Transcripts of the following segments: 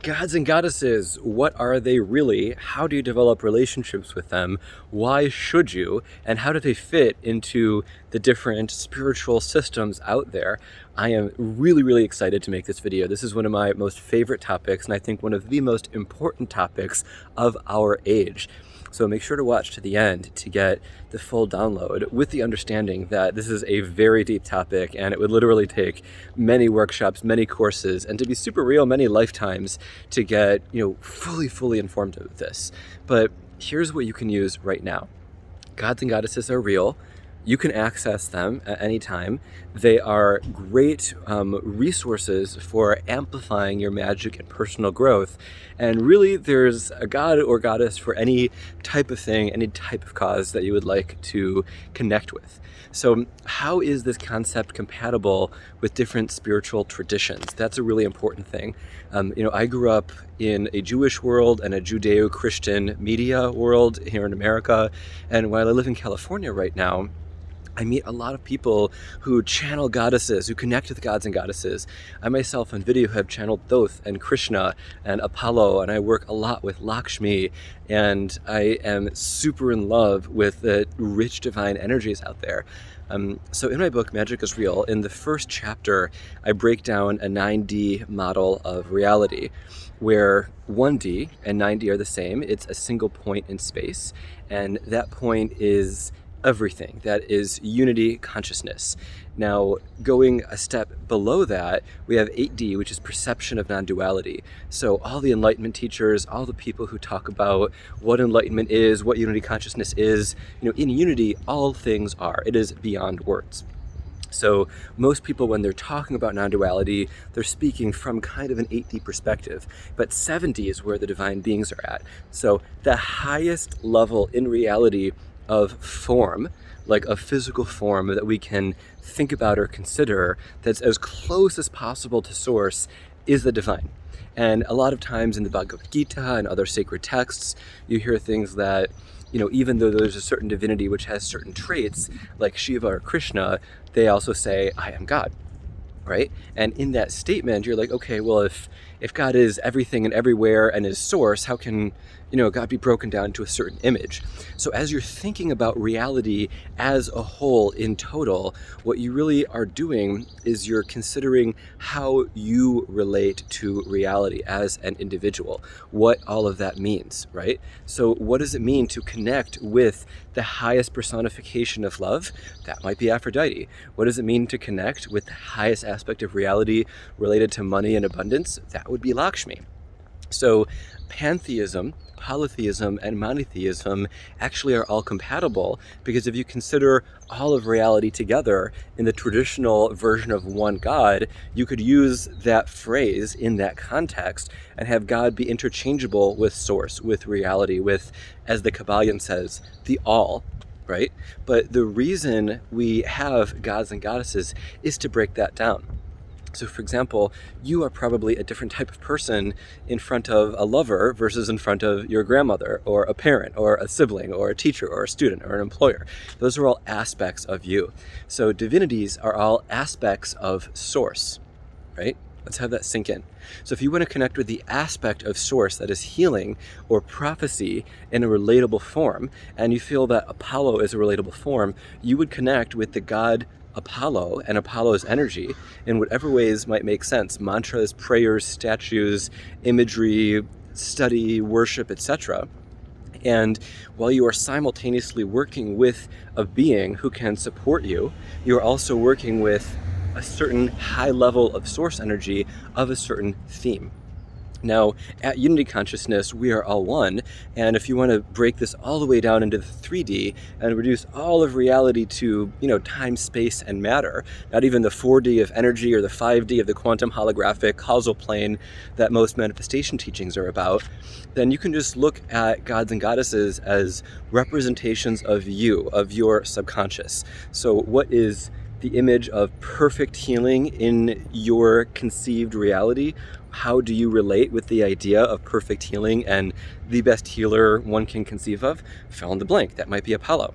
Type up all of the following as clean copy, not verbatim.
Gods and goddesses, what are they really? How do you develop relationships with them? Why should you? And how do they fit into the different spiritual systems out there? I am really, really excited to make this video. This is one of my most favorite topics, and I think one of the most important topics of our age. So make sure to watch to the end to get the full download, with the understanding that this is a very deep topic and it would literally take many workshops, many courses, and to be super real, many lifetimes to get, fully informed of this. But here's what you can use right now. Gods and goddesses are real. You can access them at any time. They are great resources for amplifying your magic and personal growth. And really, there's a god or goddess for any type of thing, any type of cause that you would like to connect with. So how is this concept compatible with different spiritual traditions? That's a really important thing. I grew up in a Jewish world and a Judeo-Christian media world here in America. And while I live in California right now, I meet a lot of people who channel goddesses, who connect with gods and goddesses. I myself on video have channeled Thoth and Krishna and Apollo, and I work a lot with Lakshmi, and I am super in love with the rich divine energies out there. So in my book, Magic is Real, in the first chapter, I break down a 9D model of reality, where 1D and 9D are the same. It's a single point in space, and that point is everything. That is unity consciousness. Now, going a step below that, we have 8D, which is perception of non-duality. So all the Enlightenment teachers, all the people who talk about what enlightenment is, what unity consciousness is, in unity, all things are. It is beyond words. So most people, when they're talking about non-duality, they're speaking from kind of an 8D perspective. But 7D is where the divine beings are at. So the highest level in reality of form, like a physical form that we can think about or consider that's as close as possible to source, is the divine. And a lot of times in the Bhagavad Gita and other sacred texts, you hear things that, even though there's a certain divinity which has certain traits, like Shiva or Krishna, they also say, I am God, right? And in that statement, you're like, okay, well, if God is everything and everywhere and is source, how can God be broken down to a certain image? So as you're thinking about reality as a whole in total, what you really are doing is you're considering how you relate to reality as an individual, what all of that means, right? So what does it mean to connect with the highest personification of love? That might be Aphrodite. What does it mean to connect with the highest aspect of reality related to money and abundance? That would be Lakshmi. So pantheism, polytheism, and monotheism actually are all compatible, because if you consider all of reality together in the traditional version of one God, you could use that phrase in that context and have God be interchangeable with source, with reality, with, as the Kabbalion says, the all, right? But the reason we have gods and goddesses is to break that down. So for example, you are probably a different type of person in front of a lover versus in front of your grandmother or a parent or a sibling or a teacher or a student or an employer. Those are all aspects of you. So divinities are all aspects of source, right? Let's have that sink in. So if you want to connect with the aspect of source that is healing or prophecy in a relatable form, and you feel that Apollo is a relatable form, you would connect with the god Apollo and Apollo's energy in whatever ways might make sense. Mantras, prayers, statues, imagery, study, worship, etc. And while you are simultaneously working with a being who can support you, you are also working with a certain high level of source energy of a certain theme. Now, at Unity Consciousness, we are all one, and if you want to break this all the way down into the 3D and reduce all of reality to, time, space, and matter, not even the 4D of energy or the 5D of the quantum holographic causal plane that most manifestation teachings are about, then you can just look at gods and goddesses as representations of you, of your subconscious. So what is the image of perfect healing in your conceived reality? How do you relate with the idea of perfect healing and the best healer one can conceive of? Fill in the blank. That might be Apollo.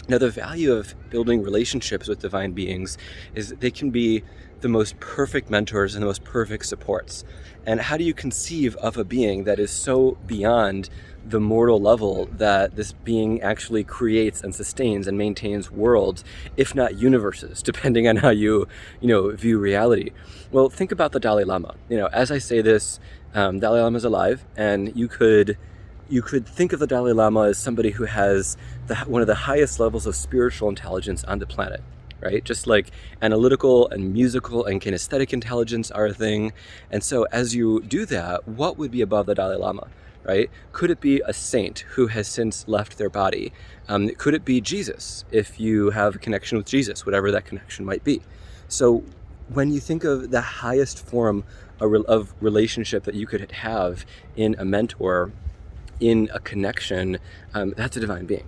Now, the value of building relationships with divine beings is that they can be the most perfect mentors and the most perfect supports. And how do you conceive of a being that is so beyond the mortal level that this being actually creates and sustains and maintains worlds, if not universes, depending on how you view reality? Well, think about the Dalai Lama. As I say this, Dalai Lama is alive, and you could think of the Dalai Lama as somebody who has one of the highest levels of spiritual intelligence on the planet, right? Just like analytical and musical and kinesthetic intelligence are a thing. And so as you do that, what would be above the Dalai Lama, right? Could it be a saint who has since left their body? Could it be Jesus, if you have a connection with Jesus, whatever that connection might be? So when you think of the highest form of relationship that you could have in a mentor, in a connection, that's a divine being.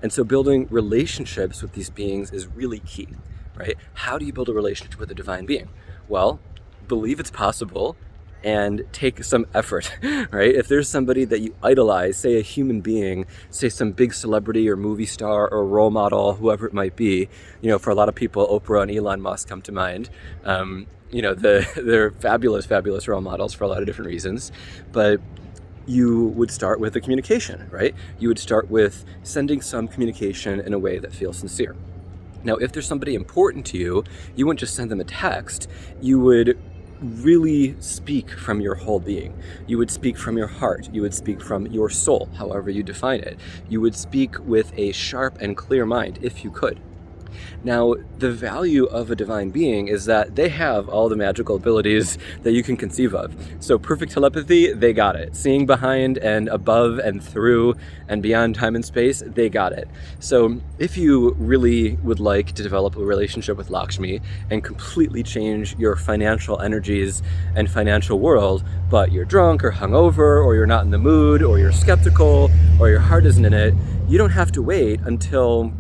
And so building relationships with these beings is really key, right? How do you build a relationship with a divine being? Well, believe it's possible and take some effort, right? If there's somebody that you idolize, say a human being, say some big celebrity or movie star or role model, whoever it might be, for a lot of people, Oprah and Elon Musk come to mind. They're fabulous role models for a lot of different reasons, but you would start with a communication, right? You would start with sending some communication in a way that feels sincere. Now, if there's somebody important to you, you wouldn't just send them a text. You would really speak from your whole being. You would speak from your heart. You would speak from your soul, however you define it. You would speak with a sharp and clear mind, if you could. Now, the value of a divine being is that they have all the magical abilities that you can conceive of. So perfect telepathy, they got it. Seeing behind and above and through and beyond time and space, they got it. So if you really would like to develop a relationship with Lakshmi and completely change your financial energies and financial world, but you're drunk or hungover, or you're not in the mood, or you're skeptical, or your heart isn't in it, you don't have to wait until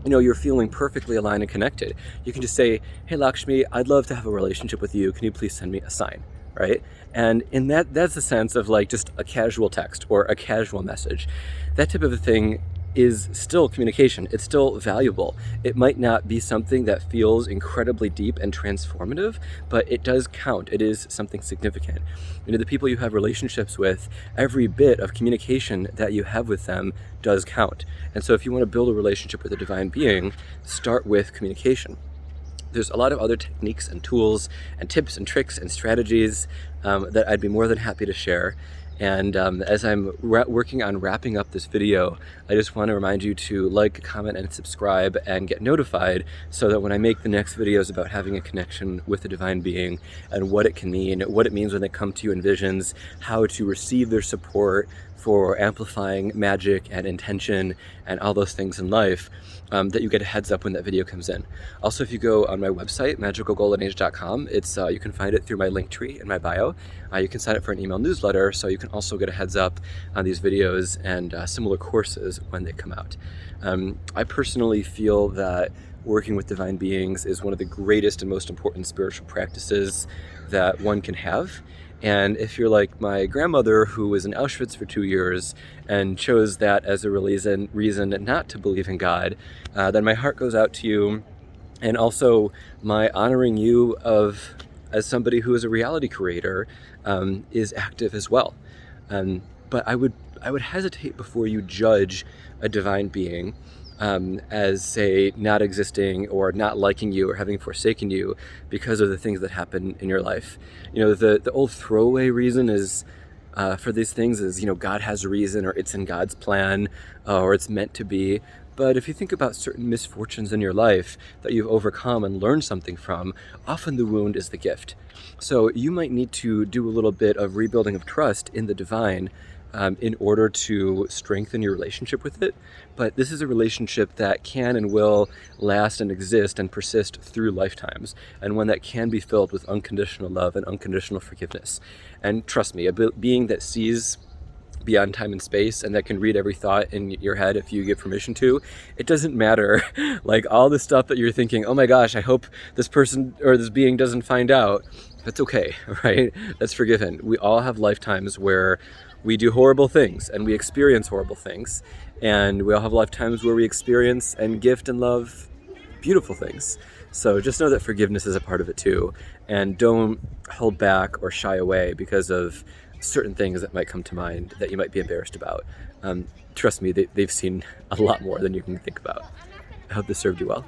you're feeling perfectly aligned and connected. You can just say, hey Lakshmi, I'd love to have a relationship with you. Can you please send me a sign, right? And in that's a sense of like just a casual text or a casual message. That type of a thing is still communication. It's still valuable. It might not be something that feels incredibly deep and transformative, but it does count. It is something significant. The people you have relationships with, every bit of communication that you have with them does count. And so if you want to build a relationship with a divine being, start with communication. There's a lot of other techniques and tools and tips and tricks and strategies that I'd be more than happy to share. And as I'm working on wrapping up this video, I just want to remind you to like, comment, and subscribe and get notified so that when I make the next videos about having a connection with the divine being and what it can mean, what it means when they come to you in visions, how to receive their support for amplifying magic and intention and all those things in life, that you get a heads up when that video comes in. Also, if you go on my website, magicalgoldenage.com, you can find it through my link tree in my bio. You can sign up for an email newsletter, so you can also get a heads up on these videos and similar courses when they come out. I personally feel that working with divine beings is one of the greatest and most important spiritual practices that one can have. And if you're like my grandmother, who was in Auschwitz for 2 years and chose that as a reason not to believe in God, then my heart goes out to you. And also my honoring you as somebody who is a reality creator is active as well. But I would hesitate before you judge a divine being as, say, not existing or not liking you or having forsaken you because of the things that happen in your life. The old throwaway reason is for these things is, God has a reason, or it's in God's plan, or it's meant to be. But if you think about certain misfortunes in your life that you've overcome and learned something from, often the wound is the gift. So you might need to do a little bit of rebuilding of trust in the divine in order to strengthen your relationship with it. But this is a relationship that can and will last and exist and persist through lifetimes, and one that can be filled with unconditional love and unconditional forgiveness. And trust me, a being that sees beyond time and space and that can read every thought in your head if you give permission to, it doesn't matter like all the stuff that you're thinking, oh my gosh, I hope this person or this being doesn't find out. That's okay, right? That's forgiven. We all have lifetimes where we do horrible things and we experience horrible things. And we all have lifetimes where we experience and gift and love beautiful things. So just know that forgiveness is a part of it too. And don't hold back or shy away because of certain things that might come to mind that you might be embarrassed about. Trust me, they've seen a lot more than you can think about. I hope this served you well.